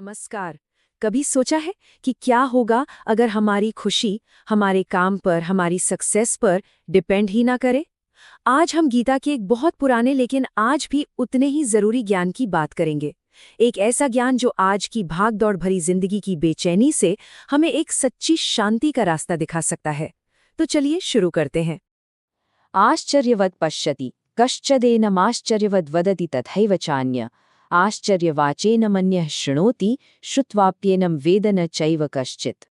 नमस्कार। कभी सोचा है कि क्या होगा अगर हमारी खुशी हमारे काम पर, हमारी सक्सेस पर डिपेंड ही ना करे? आज हम गीता के एक बहुत पुराने लेकिन आज भी उतने ही जरूरी ज्ञान की बात करेंगे। एक ऐसा ज्ञान जो आज की भाग-दौड़ भरी जिंदगी की बेचैनी से हमें एक सच्ची शांति का रास्ता दिखा सकता है। तो चलिए शुरू करते हैं। आश्चर्यवत् पश्यति कश्चदेनमाश्चर्यवद् वदति तथैव चान्य आश्चर्यवाचेन मन्यः शृणोति श्रुत्वाप्येनं वेद न चैव कश्चित्।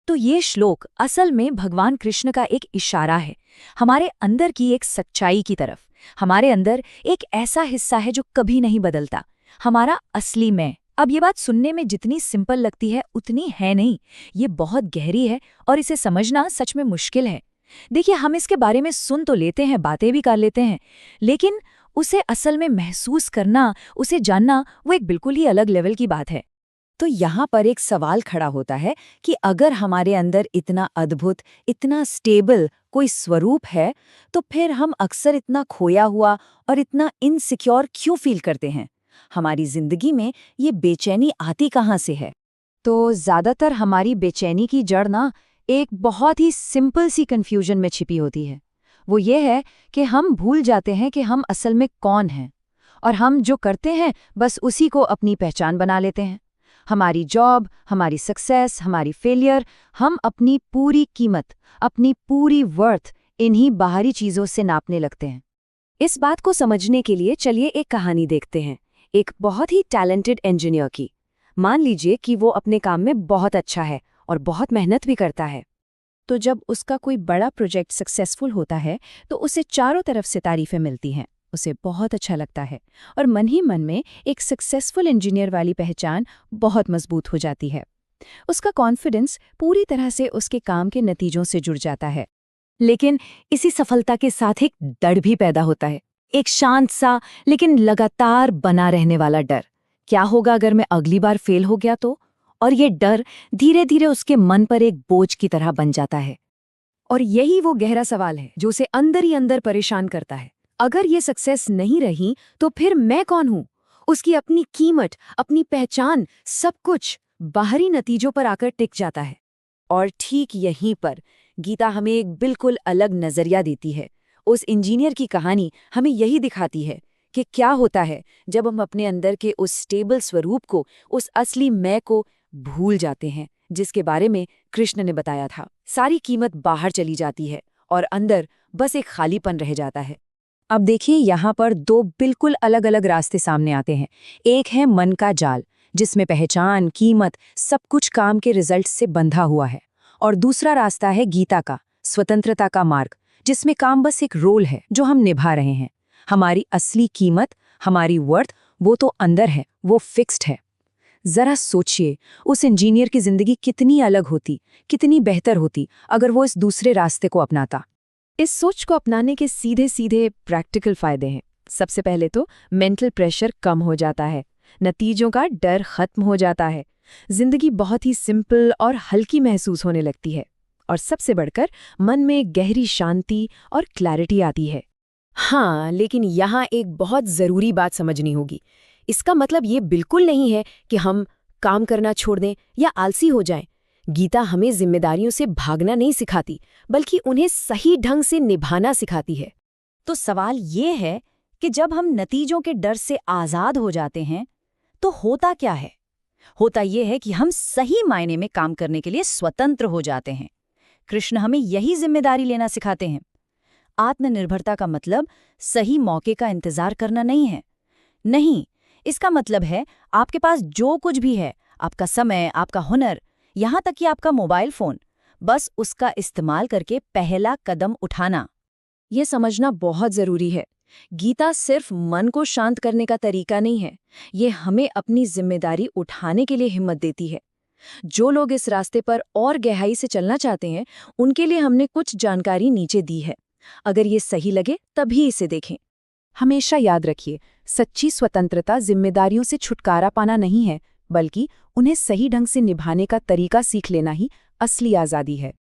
तो ये श्लोक असल में भगवान कृष्ण का एक इशारा है, हमारे अंदर की एक सच्चाई की तरफ। हमारे अंदर एक ऐसा हिस्सा है जो कभी नहीं बदलता, हमारा असली मैं। अब ये बात सुनने में जितनी सिंपल लगती है उतनी है नहीं, ये बहुत गहरी है और इसे समझना सच में मुश्किल है। देखिए, हम इसके बारे में सुन तो लेते हैं, बातें भी कर लेते हैं, लेकिन उसे असल में महसूस करना, उसे जानना, वो एक बिल्कुल ही अलग लेवल की बात है। तो यहाँ पर एक सवाल खड़ा होता है कि अगर हमारे अंदर इतना अद्भुत, इतना स्टेबल कोई स्वरूप है, तो फिर हम अक्सर इतना खोया हुआ और इतना इनसिक्योर क्यों फील करते हैं? हमारी जिंदगी में ये बेचैनी आती कहाँ से है? तो ज़्यादातर हमारी बेचैनी की जड़ ना एक बहुत ही सिंपल सी कन्फ्यूजन में छिपी होती है। वो ये है कि हम भूल जाते हैं कि हम असल में कौन हैं, और हम जो करते हैं बस उसी को अपनी पहचान बना लेते हैं। हमारी जॉब, हमारी सक्सेस, हमारी फेलियर, हम अपनी पूरी कीमत, अपनी पूरी वर्थ इन्हीं बाहरी चीज़ों से नापने लगते हैं। इस बात को समझने के लिए चलिए एक कहानी देखते हैं, एक बहुत ही टैलेंटेड इंजीनियर की। मान लीजिए कि वो अपने काम में बहुत अच्छा है और बहुत मेहनत भी करता है। तो जब उसका कोई बड़ा प्रोजेक्ट सक्सेसफुल होता है तो उसे चारों तरफ से तारीफें मिलती हैं, उसे बहुत अच्छा लगता है और मन ही मन में एक सक्सेसफुल इंजीनियर वाली पहचान बहुत मजबूत हो जाती है। उसका कॉन्फिडेंस पूरी तरह से उसके काम के नतीजों से जुड़ जाता है। लेकिन इसी सफलता के साथ एक डर भी पैदा होता है, एक शांत सा लेकिन लगातार बना रहने वाला डर। क्या होगा अगर मैं अगली बार फेल हो गया तो? और ये डर धीरे धीरे उसके मन पर एक बोझ की तरह बन जाता है। और यही वो गहरा सवाल है जो उसे अंदर ही अंदर परेशान करता है। अगर ये सक्सेस नहीं रही तो फिर मैं कौन हूं? उसकी अपनी कीमत, अपनी पहचान, सब कुछ बाहरी नतीजों पर आकर टिक जाता है। और ठीक यहीं पर गीता हमें एक बिल्कुल अलग नजरिया देती है। उस इंजीनियर की कहानी हमें यही दिखाती है कि क्या होता है जब हम अपने अंदर के उस स्टेबल स्वरूप को, उस असली मैं को भूल जाते हैं, जिसके बारे में कृष्ण ने बताया था। सारी कीमत बाहर चली जाती है और अंदर बस एक खालीपन रह जाता है। अब देखिए, यहाँ पर दो बिल्कुल अलग अलग रास्ते सामने आते हैं। एक है मन का जाल, जिसमें पहचान, कीमत, सब कुछ काम के रिजल्ट से बंधा हुआ है। और दूसरा रास्ता है गीता का, स्वतंत्रता का मार्ग, जिसमें काम बस एक रोल है जो हम निभा रहे हैं। हमारी असली कीमत, हमारी वर्थ, वो तो अंदर है, वो फिक्स्ड है। जरा सोचिए, उस इंजीनियर की जिंदगी कितनी अलग होती, कितनी बेहतर होती अगर वो इस दूसरे रास्ते को अपनाता। इस सोच को अपनाने के सीधे सीधे प्रैक्टिकल फायदे हैं। सबसे पहले तो मेंटल प्रेशर कम हो जाता है, नतीजों का डर खत्म हो जाता है, जिंदगी बहुत ही सिंपल और हल्की महसूस होने लगती है। और सबसे बढ़कर मन में गहरी शांति और क्लैरिटी आती है। हाँ, लेकिन यहाँ एक बहुत जरूरी बात समझनी होगी। इसका मतलब ये बिल्कुल नहीं है कि हम काम करना छोड़ दें या आलसी हो जाएं। गीता हमें जिम्मेदारियों से भागना नहीं सिखाती, बल्कि उन्हें सही ढंग से निभाना सिखाती है। तो सवाल ये है कि जब हम नतीजों के डर से आज़ाद हो जाते हैं तो होता क्या है? होता ये है कि हम सही मायने में काम करने के लिए स्वतंत्र हो जाते हैं। कृष्ण हमें यही जिम्मेदारी लेना सिखाते हैं। आत्मनिर्भरता का मतलब सही मौके का इंतजार करना नहीं है। नहीं, इसका मतलब है आपके पास जो कुछ भी है, आपका समय, आपका हुनर, यहाँ तक कि आपका मोबाइल फोन, बस उसका इस्तेमाल करके पहला कदम उठाना। यह समझना बहुत जरूरी है। गीता सिर्फ मन को शांत करने का तरीका नहीं है, ये हमें अपनी जिम्मेदारी उठाने के लिए हिम्मत देती है। जो लोग इस रास्ते पर और गहराई से चलना चाहते हैं, उनके लिए हमने कुछ जानकारी नीचे दी है। अगर ये सही लगे तभी इसे देखें। हमेशा याद रखिए, सच्ची स्वतंत्रता जिम्मेदारियों से छुटकारा पाना नहीं है, बल्कि उन्हें सही ढंग से निभाने का तरीका सीख लेना ही असली आज़ादी है।